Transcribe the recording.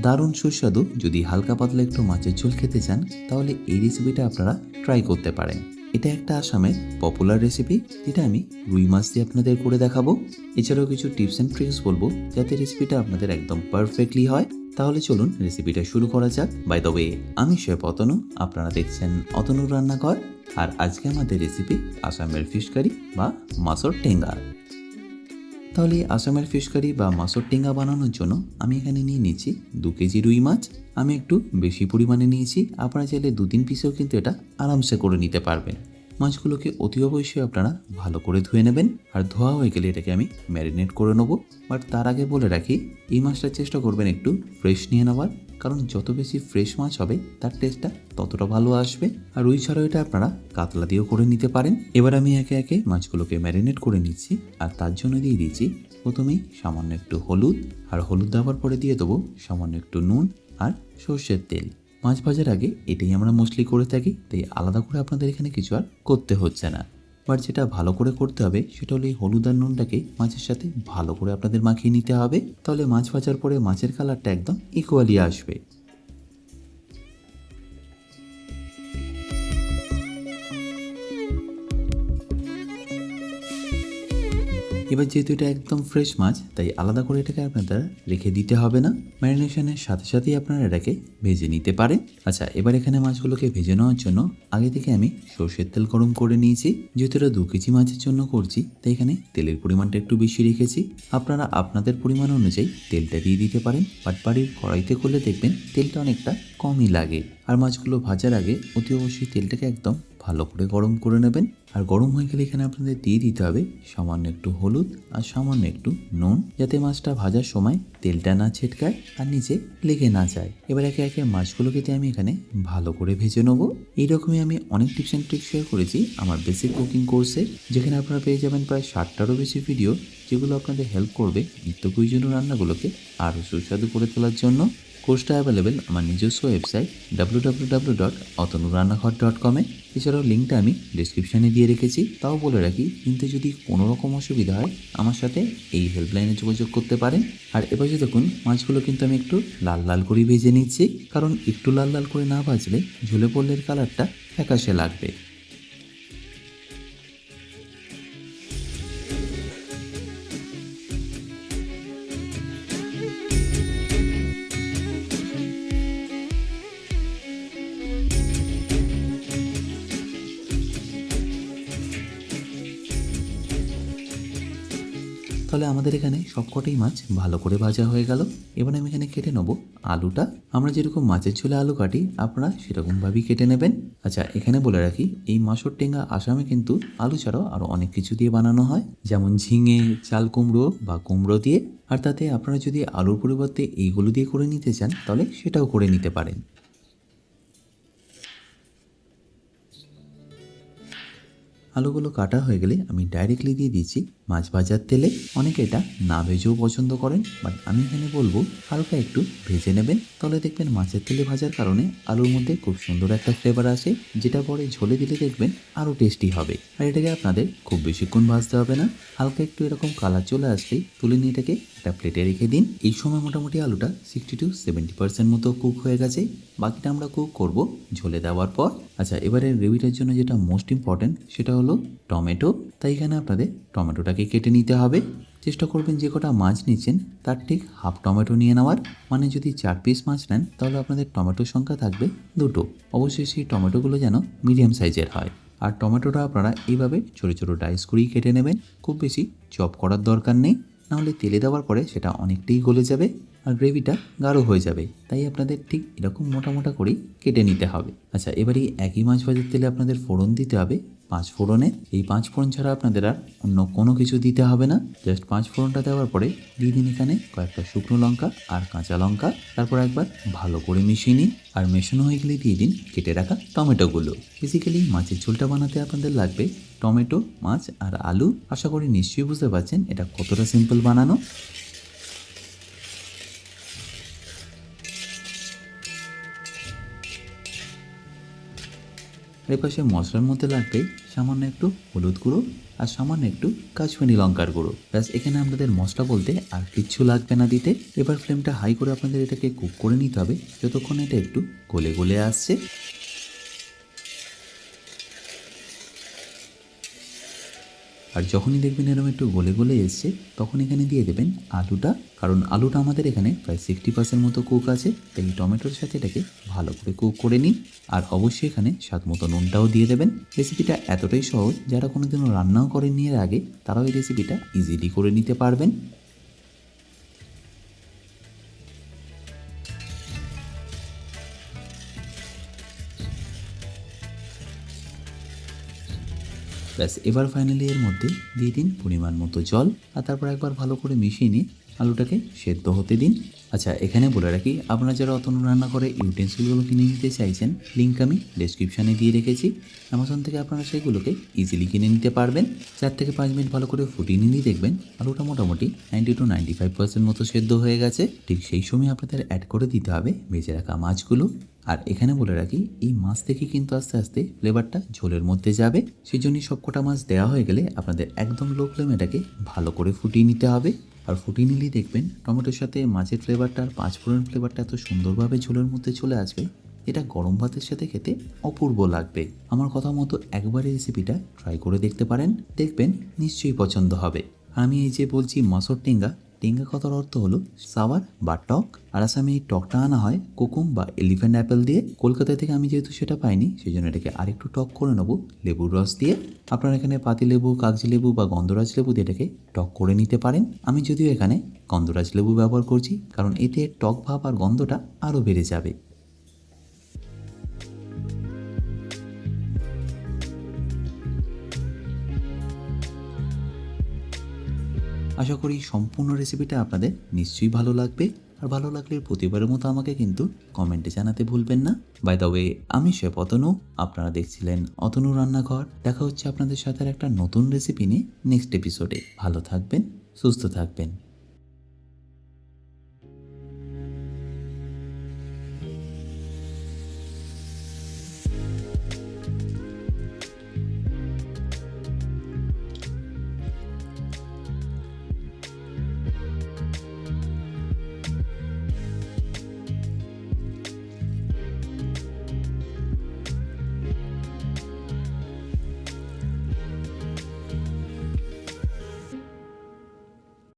দারুণ সুস্বাদু। যদি হালকা পাতলা একটু মাছের ঝোল খেতে চান তাহলে এই রেসিপিটা আপনারা ট্রাই করতে পারেন। এটা একটা আসামের পপুলার রেসিপি, যেটা আমি রুই মাছ দিয়ে আপনাদের করে দেখাবো। এছাড়াও কিছু টিপস অ্যান্ড ট্রিক্স বলবো যাতে রেসিপিটা আপনাদের একদম পারফেক্টলি হয়। তাহলে চলুন রেসিপিটা শুরু করা যাক। বাই দ্য ওয়ে, আমি শেফ অতনু, আপনারা দেখছেন অতনুর রান্নাঘর। আর আজকে আমাদের রেসিপি আসামের ফিশ কারি বা মাছর টেঙ্গা। তাহলে আসামের ফিশ কারি বা মাছর টেঙ্গা বানানোর জন্য আমি এখানে নিয়ে নিচ্ছি 2 কেজি রুই মাছ। আমি একটু বেশি পরিমাণে নিয়েছি, আপনারা চাইলে 2-3 পিসেও কিন্তু এটা আরামসে করে নিতে পারবেন। মাছগুলোকে অতি অবশ্যই আপনারা ভালো করে ধুয়ে নেবেন, আর ধোয়া হয়ে গেলে এটাকে আমি ম্যারিনেট করে নেবো। বাট তার আগে বলে রাখি, এই মাছটার চেষ্টা করবেন একটু ফ্রেশ নিয়ে নেওয়ার, কারণ যত বেশি ফ্রেশ মাছ হবে তার টেস্টটা ততটা ভালো আসবে। আর রুই ছাড়াও এটা আপনারা কাতলা দিয়েও করে নিতে পারেন। এবার আমি একে একে মাছগুলোকে ম্যারিনেট করে নিচ্ছি, আর তার জন্য দিয়ে দিচ্ছি প্রথমেই সামান্য একটু হলুদ, আর হলুদ দেওয়ার পরে দিয়ে দেবো সামান্য একটু নুন আর সর্ষের তেল। মাছ ভাজার আগে এটাই আমরা মোস্টলি করে থাকি, তাই আলাদা করে আপনাদের এখানে কিছু আর করতে হচ্ছে না। বাট যেটা ভালো করে করতে হবে সেটা হলো এই হলুদ আর নুনটাকে মাছের সাথে ভালো করে আপনাদের মাখিয়ে নিতে হবে, তাহলে মাছ ভাজার পরে মাছের কালারটা একদম ইকুয়ালি আসবে। এবার যেহেতু এটা একদম ফ্রেশ মাছ, তাই আলাদা করে এটাকে আপনাদের রেখে দিতে হবে না। ম্যারিনেশনের সাথে সাথেই আপনারা এটাকে ভেজে নিতে পারেন। আচ্ছা, এবার এখানে মাছগুলোকে ভেজে নেওয়ার জন্য আগে থেকে আমি সর্ষের তেল গরম করে নিয়েছি। যেহেতু এটা 2 কেজি মাছের জন্য করছি, তাই এখানে তেলের পরিমাণটা একটু বেশি রেখেছি। আপনারা আপনাদের পরিমাণ অনুযায়ী তেলটা দিয়ে দিতে পারেন, বাট বাড়ির কড়াইতে করলে দেখবেন তেলটা অনেকটা কমই লাগে। আর মাছগুলো ভাজার আগে অতি অবশ্যই তেলটাকে একদম ভালো করে গরম করে নেবেন। আর গরম হয়ে গেলে এখানে আপনাদের দিয়ে দিতে হবে সামান্য একটু হলুদ আর সামান্য একটু নুন, যাতে মাছটা ভাজার সময় তেলটা না ছিটকায় আর নিচে লেগে না যায়। এবার একে একে মাছগুলোকে দিয়ে আমি এখানে ভালো করে ভেজে নেবো। এইরকমই আমি অনেক টিপস অ্যান্ড ট্রিক্স শেয়ার করেছি আমার বেসিক কুকিং কোর্সে, যেখানে আপনারা পেয়ে যাবেন প্রায় 60টারও বেশি ভিডিও, যেগুলো আপনাদের হেল্প করবে নিত্য প্রয়োজনীয় রান্নাগুলোকে আরও সুস্বাদু করে তোলার জন্য। কোর্সটা অ্যাভেলেবেল আমার নিজস্ব ওয়েবসাইট www.otonurannaghar.com-এ। এছাড়াও লিঙ্কটা আমি ডিসক্রিপশানে দিয়ে রেখেছি। তাও বলে রাখি, কিন্তু যদি কোনো রকম অসুবিধা হয় আমার সাথে এই হেল্পলাইনে যোগাযোগ করতে পারেন। আর এবার যে দেখুন, মাছগুলো কিন্তু আমি একটু লাল লাল করে ভেজে নিচ্ছি, কারণ একটু লাল লাল করে না ভাজলে ঝোলে পড়লে এর কালারটা ফ্যাকাশে লাগবে। তাহলে আমাদের এখানে সবকটাই মাছ ভালো করে ভাজা হয়ে গেল। এবার আমি এখানে কেটে নেবো আলুটা। আমরা যেরকম মাছের ঝোলে আলু কাটি, আপনারা সেরকমভাবেই কেটে নেবেন। আচ্ছা, এখানে বলে রাখি, এই মাছর টেঙ্গা আসামে কিন্তু আলু ছাড়াও আরও অনেক কিছু দিয়ে বানানো হয়, যেমন ঝিঙে, চাল কুমড়ো বা কুমড়ো দিয়ে। আর তাতে আপনারা যদি আলুর পরিবর্তে এইগুলো দিয়ে করে নিতে চান তাহলে সেটাও করে নিতে পারেন। আলুগুলো কাটা হয়ে গেলে আমি ডাইরেক্টলি দিয়ে দিচ্ছি মাছ ভাজার তেলে। অনেকে এটা না ভেজেও পছন্দ করেন, বাট আমি এখানে বলবো হালকা একটু ভেজে নেবেন, তাহলে দেখবেন মাছের তেলে ভাজার কারণে আলুর মধ্যে খুব সুন্দর একটা ফ্লেভার আসে, যেটা পরে ঝোলে দিলে দেখবেন আরও টেস্টি হবে। আর এটাকে আপনাদের খুব বেশিক্ষণ ভাজতে হবে না, হালকা একটু এরকম কালার চলে আসলেই তুলে নিয়ে এটাকে একটা প্লেটে রেখে দিন। এই সময় মোটামুটি আলুটা 60-70% মতো কুক হয়ে গেছে। বাকিটা আমরা কুক করব ঝোলে দেওয়ার পর। আচ্ছা, এবারে গ্রেভিটার জন্য যেটা মোস্ট ইম্পর্ট্যান্ট সেটা হলো টমেটো। তাই এখানে আপনাদের টমেটোটাকে কেটে নিতে হবে। চেষ্টা করবেন যে কটা মাছ নিচ্ছেন তার ঠিক হাফ টমেটো নিয়ে নেওয়ার, মানে যদি 4 পিস মাছ নেন তাহলে আপনাদের টমেটোর সংখ্যা থাকবে 2টো। অবশ্যই সেই টমেটোগুলো যেন মিডিয়াম সাইজের হয়। আর টমেটোটা আপনারা এইভাবে ছোটো ছোটো ডাইস করেই কেটে নেবেন, খুব বেশি চপ করার দরকার নেই, নাহলে তেলে দেওয়ার পরে সেটা অনেকটাই গলে যাবে আর গ্রেভিটা গাঢ় হয়ে যাবে। তাই আপনাদের ঠিক এরকম মোটা মোটা করেই কেটে নিতে হবে। আচ্ছা, এবারে একই মাছ ভাজার তেলে আপনাদের ফোড়ন দিতে হবে 5 ফোড়নে। এই 5 ফোড়ন ছাড়া আপনাদের আর অন্য কোনো কিছু দিতে হবে না। জাস্ট 5 ফোড়নটা দেওয়ার পরে দিয়ে দিন এখানে কয়েকটা শুকনো লঙ্কা আর কাঁচা লঙ্কা। তারপর একবার ভালো করে মিশিয়ে নিন, আর মেশানো হয়ে গেলে দিয়ে দিন কেটে রাখা টমেটোগুলো। বেসিক্যালি মাছের ঝোলটা বানাতে আপনাদের লাগবে টমেটো, মাছ আর আলু। আশা করি নিশ্চয়ই বুঝতে পারছেন এটা কতটা সিম্পল বানানো। এর পাশে মশলার মধ্যে লাগবে সামান্য একটু হলুদ গুঁড়ো আর সামান্য একটু কাশ্মীরি লঙ্কার গুঁড়ো। ব্যাস এখানে আপনাদের মশলা বলতে আর কিচ্ছু লাগবে না দিতে। এবার ফ্লেমটা হাই করে আপনাদের এটাকে কুক করে নিতে হবে যতক্ষণ এটা একটু গলে গলে আসছে। আর যখনই দেখবেন এরকম একটু গলে গলে এসছে তখন এখানে দিয়ে দেবেন আলুটা, কারণ আলুটা আমাদের এখানে প্রায় 60% মতো কুক আছে, তাই টমেটোর সাথে এটাকে ভালো করে কুক করে নিন। আর অবশ্যই এখানে স্বাদ মতো নুনটাও দিয়ে দেবেন। রেসিপিটা এতটাই সহজ, যারা কোনোদিনও রান্নাও করেননি এর আগে তারাও এই রেসিপিটা ইজিলি করে নিতে পারবেন। ব্যাস এবার ফাইনালি এর মধ্যে দিয়ে দিন পরিমাণ মতো জল, আর তারপর একবার ভালো করে মিশিয়ে নিয়ে আলুটাকে সেদ্ধ হতে দিন। আচ্ছা এখানে বলে রাখি, আপনারা যারা অতনু রান্না করে ইউটেন্সিলগুলো কিনে নিতে চাইছেন, লিঙ্ক আমি ডেসক্রিপশানে দিয়ে রেখেছি। অ্যামাজন থেকে আপনারা সেগুলোকে ইজিলি কিনে নিতে পারবেন। 4 থেকে 5 মিনিট ভালো করে ফুটিয়ে নিলেই দেখবেন আলুটা মোটামুটি 90 to 95% মতো সেদ্ধ হয়ে গেছে। ঠিক সেই সময় আপনাদের অ্যাড করে দিতে হবে ভেজে রাখা মাছগুলো। আর এখানে বলে রাখি, এই মাছ থেকে কিন্তু আস্তে আস্তে ফ্লেভারটা ঝোলের মধ্যে যাবে, সেই জন্যই সবকটা মাছ দেওয়া হয়ে গেলে আপনাদের একদম লো ফ্লেমে এটাকে ভালো করে ফুটিয়ে নিতে হবে। আর ফুটিয়ে নিলেই দেখবেন টমেটোর সাথে মাছের ফ্লেভারটা আর পাঁচফোড়ন ফ্লেভারটা এত সুন্দরভাবে ঝোলের মধ্যে চলে আসবে, এটা গরম ভাতের সাথে খেতে অপূর্ব লাগবে। আমার কথা মতো একবার এই রেসিপিটা ট্রাই করে দেখতে পারেন, দেখবেন নিশ্চয়ই পছন্দ হবে। আমি এই যে বলছি মসুর টেঙ্গা, টেঙ্গা কথার অর্থ হলো সাওয়ার বা টক, আর আসামে এই টকটা আনা হয় কোকুম বা এলিফ্যান্ট অ্যাপেল দিয়ে। কলকাতা থেকে আমি যেহেতু সেটা পাইনি, সেই জন্য এটাকে আরেকটু টক করে নেবো লেবুর রস দিয়ে। আপনারা এখানে পাতি লেবু, কাগজি লেবু বা গন্ধরাজ লেবু দিয়ে এটাকে টক করে নিতে পারেন। আমি যদিও এখানে গন্ধরাজ লেবু ব্যবহার করছি, কারণ এতে টক ভাব আর গন্ধটা আরও বেড়ে যাবে। আশা করি সম্পূর্ণ রেসিপিটা আপনাদের নিশ্চয়ই ভালো লাগবে। আর ভালো লাগলে প্রতিবারের মতো আমাকে কিন্তু কমেন্টে জানাতে ভুলবেন না। বাই দ্য ওয়ে, আমি শেফ অতনু, আপনারা দেখছিলেন অতনু রান্নাঘর। দেখা হচ্ছে আপনাদের সাথে আর একটা নতুন রেসিপি নিয়ে নেক্সট এপিসোডে। ভালো থাকবেন, সুস্থ থাকবেন।